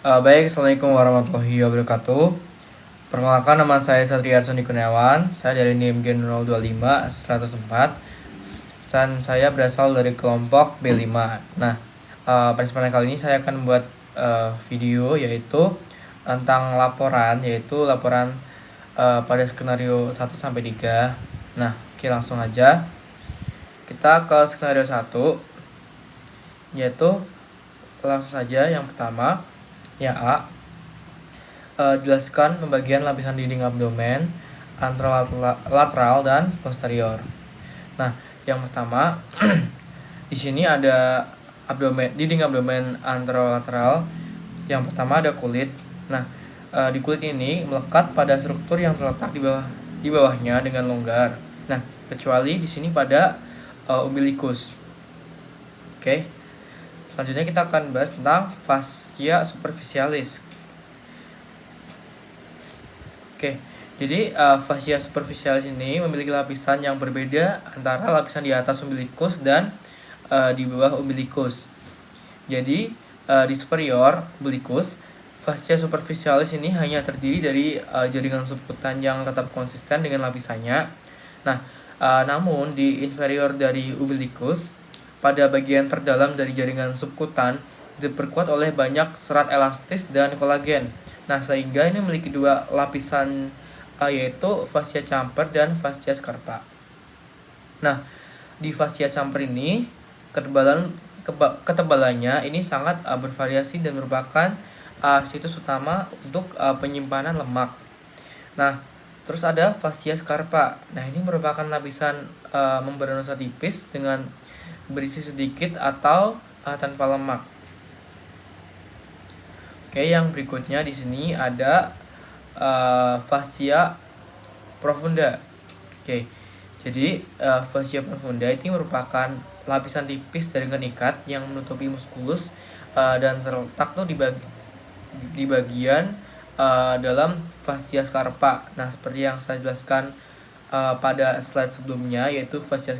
Baik, Assalamualaikum warahmatullahi wabarakatuh. Perkenalkan, nama saya Satria Sony Kurniawan. Saya dari NIM Gen 025 104 dan saya berasal dari kelompok B5. Nah, pada kesempatan kali ini saya akan membuat video yaitu tentang laporan, pada skenario 1 sampai 3. Nah, oke, langsung aja. Kita ke skenario 1, yaitu langsung saja yang pertama, ya A. Jelaskan pembagian lapisan dinding abdomen antara lateral dan posterior. Nah, yang pertama di sini ada dinding abdomen anterolateral. Yang pertama ada kulit. Nah, di kulit ini melekat pada struktur yang terletak di bawahnya dengan longgar. Nah, kecuali di sini pada umbilicus. Oke. Selanjutnya kita akan bahas tentang fascia superficialis. Oke, jadi fascia superficialis ini memiliki lapisan yang berbeda antara lapisan di atas umbilicus dan di bawah umbilicus. Jadi di superior umbilicus, fascia superficialis ini hanya terdiri dari jaringan subkutan yang tetap konsisten dengan lapisannya. Nah, namun di inferior dari umbilicus, pada bagian terdalam dari jaringan subkutan diperkuat oleh banyak serat elastis dan kolagen. Nah, sehingga ini memiliki dua lapisan, yaitu fascia chamfer dan fascia scarpa. Nah, di fascia chamfer ini ketebalannya ini sangat bervariasi dan merupakan situs utama untuk penyimpanan lemak. Nah, terus ada fascia scarpa. Nah, ini merupakan lapisan membranosa tipis dengan berisi sedikit atau tanpa lemak. Oke, yang berikutnya di sini ada fascia profunda. Oke, jadi fascia profunda itu merupakan lapisan tipis jaringan ikat yang menutupi muskulus dan terletak tuh di bagian dalam fascia scarpa. Nah, seperti yang saya jelaskan pada slide sebelumnya, yaitu fascia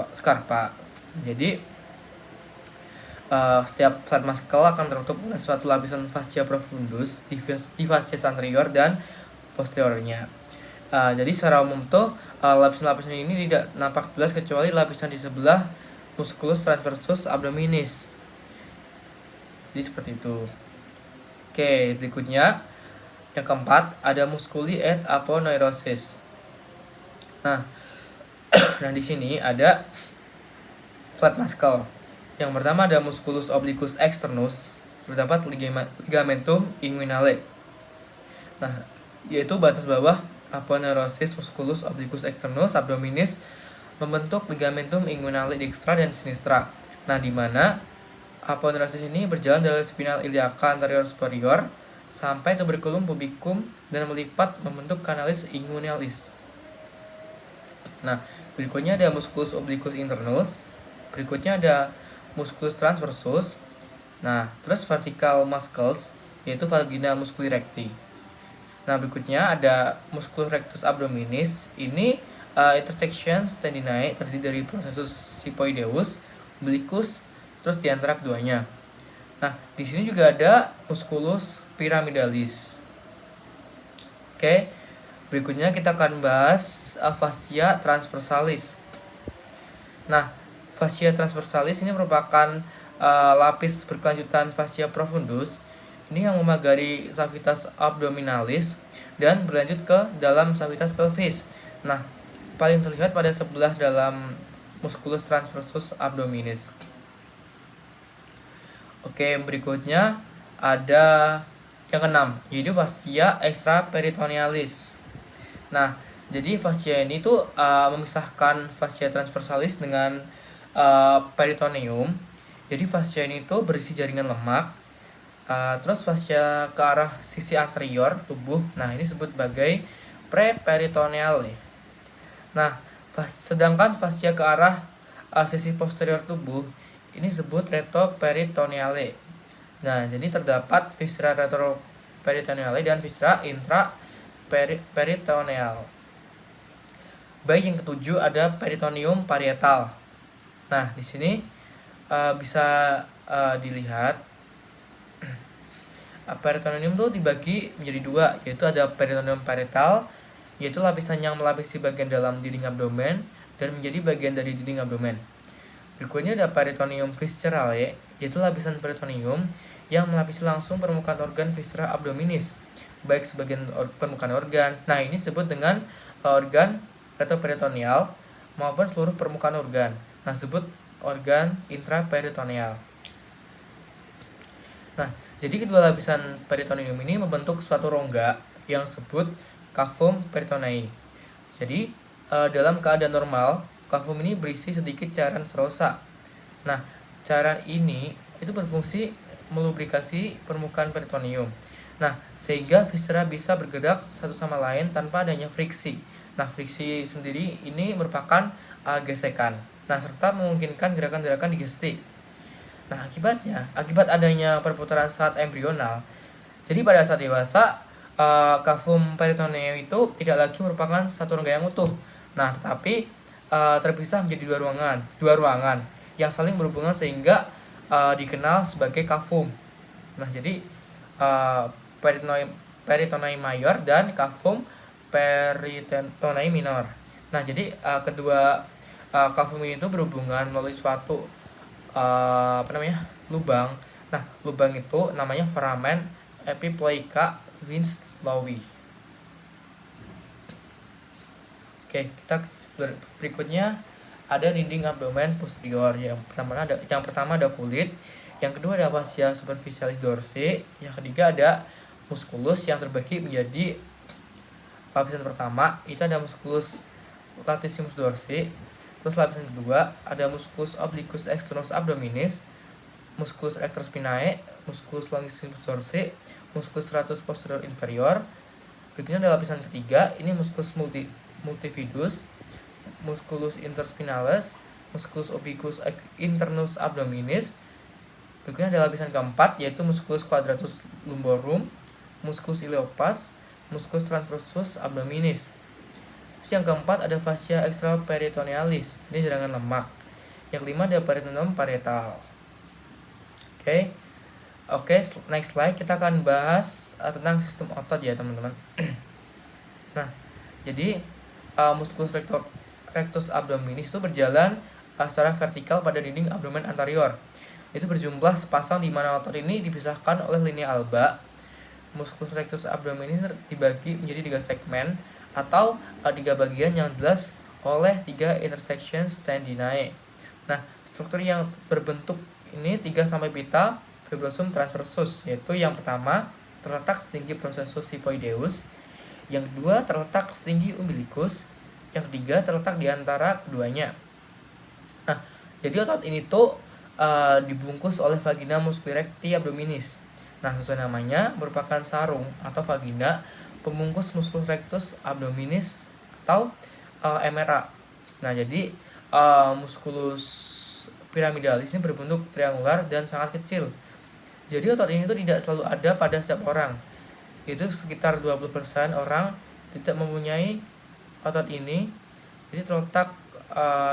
scarpa. Jadi setiap flat muscle akan tertutup oleh suatu lapisan fascia profundus di fascia anterior dan posteriornya. Jadi secara umum tuh lapisan-lapisan ini tidak nampak jelas kecuali lapisan di sebelah musculus transversus abdominis. Jadi seperti itu. Oke, berikutnya yang keempat ada musculi et aponeurosis. Nah, di sini ada flat muscle. Yang pertama ada musculus obliquus externus, terdapat ligamentum inguinale. Nah, yaitu batas bawah aponeurosis musculus obliquus externus abdominis membentuk ligamentum inguinale dextra dan sinistra. Nah, di mana aponeurosis ini berjalan dari spinal iliaca anterior superior sampai tuberculum pubicum dan melipat membentuk canalis inguinalis. Nah, berikutnya ada musculus obliquus internus. Berikutnya ada musculus transversus. Nah, terus vertical muscles, yaitu vagina musculi recti. Nah, berikutnya ada musculus rectus abdominis. Ini intersections tendinae terdiri dari processus siphoideus, umbilicus, terus di antara keduanya. Nah, di sini juga ada musculus pyramidalis. Oke, berikutnya kita akan bahas fascia transversalis. Nah, fascia transversalis ini merupakan lapis berkelanjutan fascia profundus. Ini yang memagari cavitas abdominalis dan berlanjut ke dalam cavitas pelvis. Nah, paling terlihat pada sebelah dalam musculus transversus abdominis. Oke, berikutnya ada yang keenam, yaitu fascia extraperitonealis. Nah, jadi fascia ini tuh memisahkan fascia transversalis dengan peritoneum. Jadi fascia ini tuh berisi jaringan lemak. Terus fascia ke arah sisi anterior tubuh, nah ini disebut sebagai preperitoneale. Nah, sedangkan fascia ke arah sisi posterior tubuh ini disebut retroperitoneale. Nah, jadi terdapat viscera retroperitoneale dan viscera intraperitoneal. Baik, yang ketujuh ada peritoneum parietal. Nah, di sini bisa dilihat Peritoneum tuh dibagi menjadi dua, yaitu ada peritoneum parietal, yaitu lapisan yang melapisi bagian dalam dinding abdomen dan menjadi bagian dari dinding abdomen. Berikutnya ada peritoneum viscerale, yaitu lapisan peritoneum yang melapisi langsung permukaan organ viscera abdominis, baik sebagian permukaan organ. Nah, ini disebut dengan organ retroperitoneal maupun seluruh permukaan organ. Nah, disebut organ intraperitoneal. Nah, jadi kedua lapisan peritoneum ini membentuk suatu rongga yang disebut cavum peritonei. Jadi, dalam keadaan normal, cavum ini berisi sedikit cairan serosa. Nah, cairan ini itu berfungsi melubrikasi permukaan peritoneum. Nah, sehingga viscera bisa bergerak satu sama lain tanpa adanya friksi. Nah, friksi sendiri ini merupakan gesekan. Nah, serta memungkinkan gerakan-gerakan digesti. Nah, akibat adanya perputaran saat embrional, jadi pada saat dewasa, cavum peritoneum itu tidak lagi merupakan satu rongga yang utuh. Nah, tetapi terpisah menjadi dua ruangan yang saling berhubungan sehingga dikenal sebagai cavum. Nah, jadi peritoneum mayor dan cavum peritoneum minor. Nah, jadi kedua cavum ini itu berhubungan melalui suatu lubang. Nah, lubang itu namanya foramen epiploica Winslowi. Oke, kita berikutnya ada dinding abdomen posterior. Yang pertama ada kulit, yang kedua ada fascia superficialis dorsi, yang ketiga ada musculus yang terbagi menjadi lapisan pertama itu ada musculus latissimus dorsi. Terus lapisan kedua ada musculus obliquus externus abdominis, musculus rectus spinae, musculus longissimus dorsi, musculus serratus posterior inferior. Berikutnya ada lapisan ketiga, ini musculus multifidus, musculus interspinalis, musculus obliquus internus abdominis. Berikutnya ada lapisan keempat, yaitu musculus quadratus lumborum, musculus ileopas, musculus transversus abdominis. Terus yang keempat ada fascia extraperitonealis, ini jaringan lemak. Yang kelima ada peritoneum parietal. Oke, next slide kita akan bahas tentang sistem otot ya teman-teman. Nah, jadi musculus rectus abdominis itu berjalan secara vertikal pada dinding abdomen anterior. Itu berjumlah sepasang di mana otot ini dipisahkan oleh linea alba. Musculus rectus abdominis dibagi menjadi 3 segmen atau 3 bagian yang jelas oleh 3 intersections tendinae. Nah, struktur yang berbentuk ini 3 sampai pita fibrosum transversus, yaitu yang pertama terletak setinggi processus sipoideus, yang kedua terletak setinggi umbilicus, yang ketiga terletak di antara keduanya. Nah, jadi otot ini tuh dibungkus oleh vagina musculi recti abdominis. Nah, sesuai namanya merupakan sarung atau vagina pembungkus musculus rectus abdominis atau MRA. Nah, jadi musculus piramidalis ini berbentuk triangular dan sangat kecil. Jadi otot ini tuh tidak selalu ada pada setiap orang. Itu sekitar 20% orang tidak mempunyai otot ini. Jadi terletak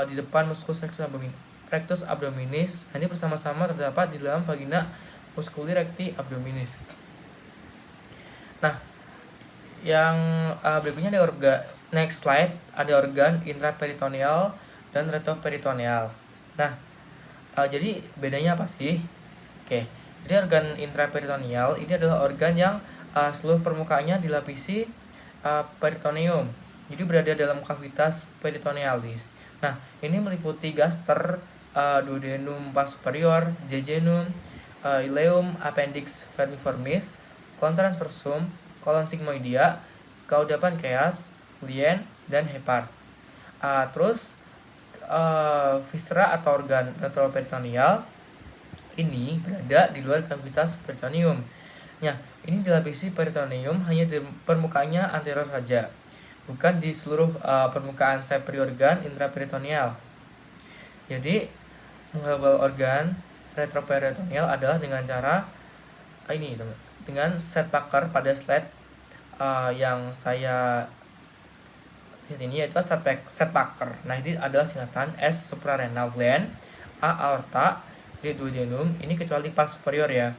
di depan musculus rectus abdominis. Ini bersama-sama terdapat di dalam vagina musculi recti abdominis. Nah, yang berikutnya ada next slide, ada organ intraperitoneal dan retroperitoneal. Nah, jadi bedanya apa sih? Oke, jadi organ intraperitoneal ini adalah organ yang seluruh permukaannya dilapisi peritoneum. Jadi berada dalam kavitas peritonealis. Nah, ini meliputi gaster, duodenum pas superior, jejunum, ileum, appendix vermiformis, colon transversum, colon sigmoidea, cauda pancreas, lien, dan hepar. Terus viscera atau organ retroperitoneal ini berada di luar kavitas peritoneum. Nah, ini dilapisi peritoneum hanya di permukaannya anterior saja, bukan di seluruh permukaan sapri organ intraperitoneal. Jadi, menghafal organ retroperitoneal adalah dengan cara ini, teman. Dengan set Packer pada slide yang saya lihat ini, yaitu set Packer. Nah, ini adalah singkatan S suprarenal gland, A aorta, D duodenum, ini kecuali pas superior ya.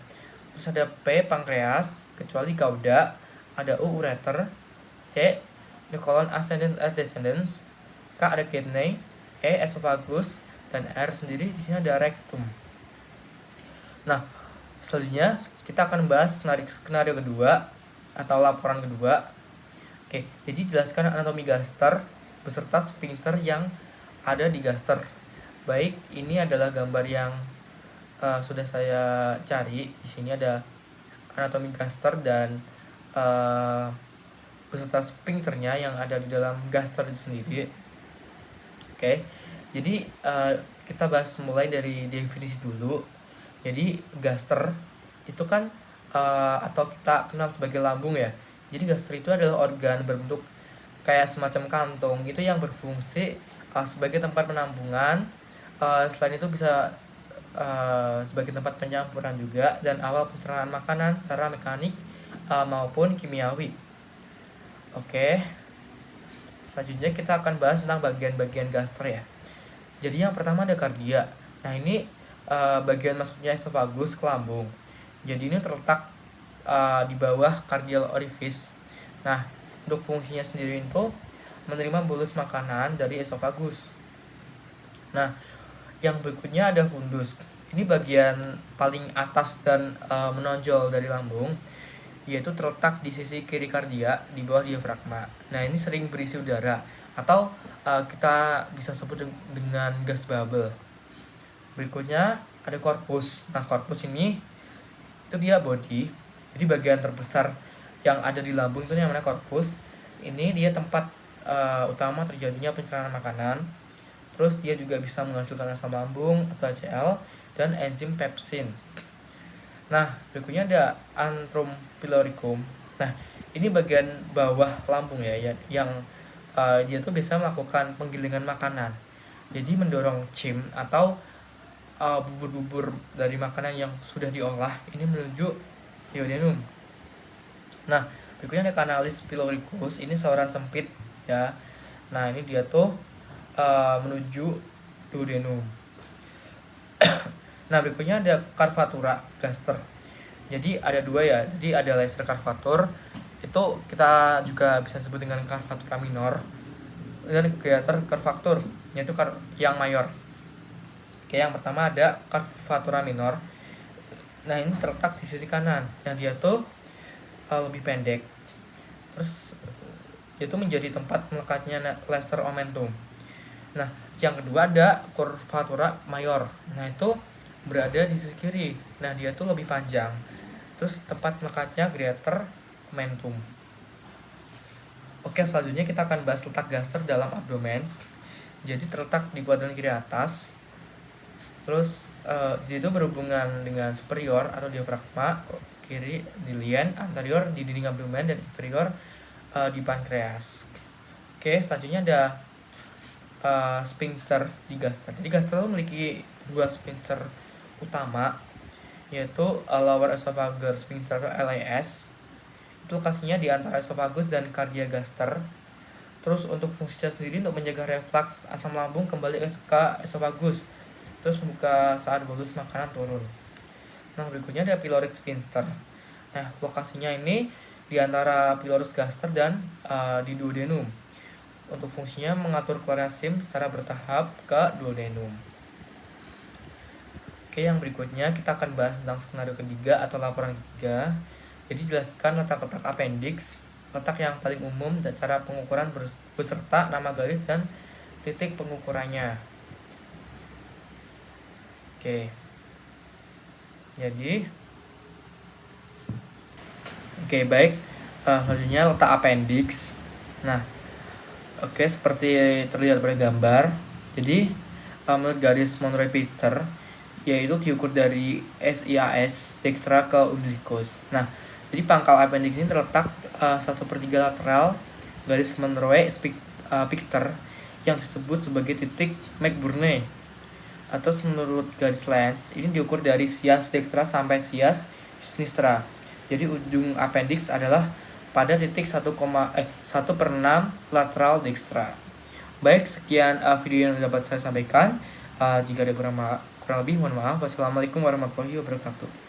Terus ada P pankreas kecuali gauda, ada U ureter, C the colon ascendens and descendens, K ada kidney, E esophagus, dan R sendiri di sini ada rectum. Nah, selanjutnya kita akan bahas skenario kedua atau laporan kedua. Oke, jadi jelaskan anatomi gaster beserta sphincter yang ada di gaster. Baik, ini adalah gambar yang sudah saya cari. Di sini ada anatomi gaster dan beserta sphincternya yang ada di dalam gaster itu sendiri. Oke, jadi kita bahas mulai dari definisi dulu. Jadi gaster itu kan atau kita kenal sebagai lambung ya. Jadi gaster itu adalah organ berbentuk kayak semacam kantung itu yang berfungsi sebagai tempat penampungan. Selain itu bisa sebagai tempat pencampuran juga dan awal pencernaan makanan secara mekanik maupun kimiawi. Oke, selanjutnya kita akan bahas tentang bagian-bagian gaster ya. Jadi yang pertama ada kardia. Nah ini bagian masuknya esophagus ke lambung. Jadi ini terletak di bawah cardial orifice. Nah untuk fungsinya sendiri itu menerima bolus makanan dari esophagus. Nah yang berikutnya ada fundus. Ini bagian paling atas dan menonjol dari lambung, yaitu terletak di sisi kiri kardia di bawah diafragma. Nah ini sering berisi udara atau kita bisa sebut dengan gas bubble. Berikutnya ada korpus. Nah korpus ini itu dia body. Jadi bagian terbesar yang ada di lambung itu namanya korpus. Ini dia tempat utama terjadinya pencernaan makanan. Terus dia juga bisa menghasilkan asam lambung atau HCl dan enzim pepsin. Nah, berikutnya ada antrum pyloricum. Nah, ini bagian bawah lambung ya yang dia tuh bisa melakukan penggilingan makanan. Jadi mendorong chim atau bubur-bubur dari makanan yang sudah diolah ini menuju duodenum. Nah, berikutnya ada canalis pyloricus. Ini saluran sempit ya. Nah, ini dia tuh menuju duodenum. Nah, berikutnya ada curvatura gaster. Jadi ada dua ya. Jadi ada laser curvatur, itu kita juga bisa sebut dengan curvatura minor, dan greater curvatur, yaitu yang mayor. Oke, yang pertama ada curvatura minor. Nah, ini terletak di sisi kanan dan dia tuh lebih pendek. Terus itu menjadi tempat melekatnya laser omentum. Nah, yang kedua ada curvatura mayor. Nah, itu berada di sisi kiri. Nah, dia tuh lebih panjang. Terus tempat melekatnya greater omentum. Oke, selanjutnya kita akan bahas letak gaster dalam abdomen. Jadi terletak di kuadran kiri atas. Terus itu berhubungan dengan superior atau diafragma, kiri di lien, anterior di dinding abdomen, dan inferior di pankreas. Oke, selanjutnya ada sphincter di gaster. Jadi gaster itu memiliki dua sphincter utama, yaitu lower esophageal sphincter LES. Itu lokasinya di antara esophagus dan kardia gaster. Terus untuk fungsinya sendiri untuk menjaga refleks asam lambung kembali ke esophagus. Terus membuka saat bolus makanan turun. Nah, berikutnya ada pyloric sphincter. Nah, lokasinya ini di antara pylorus gaster dan di duodenum. Untuk fungsinya mengatur keluarnya sim secara bertahap ke duodenum. Oke, yang berikutnya kita akan bahas tentang skenario ketiga atau laporan ketiga. Jadi jelaskan letak-letak appendix, letak yang paling umum dan cara pengukuran beserta nama garis dan titik pengukurannya. Oke. Jadi baik. Selanjutnya letak appendix. Nah, seperti terlihat pada gambar. Jadi menurut garis Monroe-Pfister, yaitu diukur dari SIAS dextra ke umbilicus. Nah, jadi pangkal appendix ini terletak 1/3 lateral garis Monroe-Pfister yang disebut sebagai titik McBurney. Terus menurut garis Lenz, ini diukur dari sias dextra sampai sias sinistra. Jadi ujung appendix adalah pada titik 1/6 lateral dextra. Baik, sekian video yang dapat saya sampaikan. Jika ada kurang lebih, mohon maaf. Wassalamualaikum warahmatullahi wabarakatuh.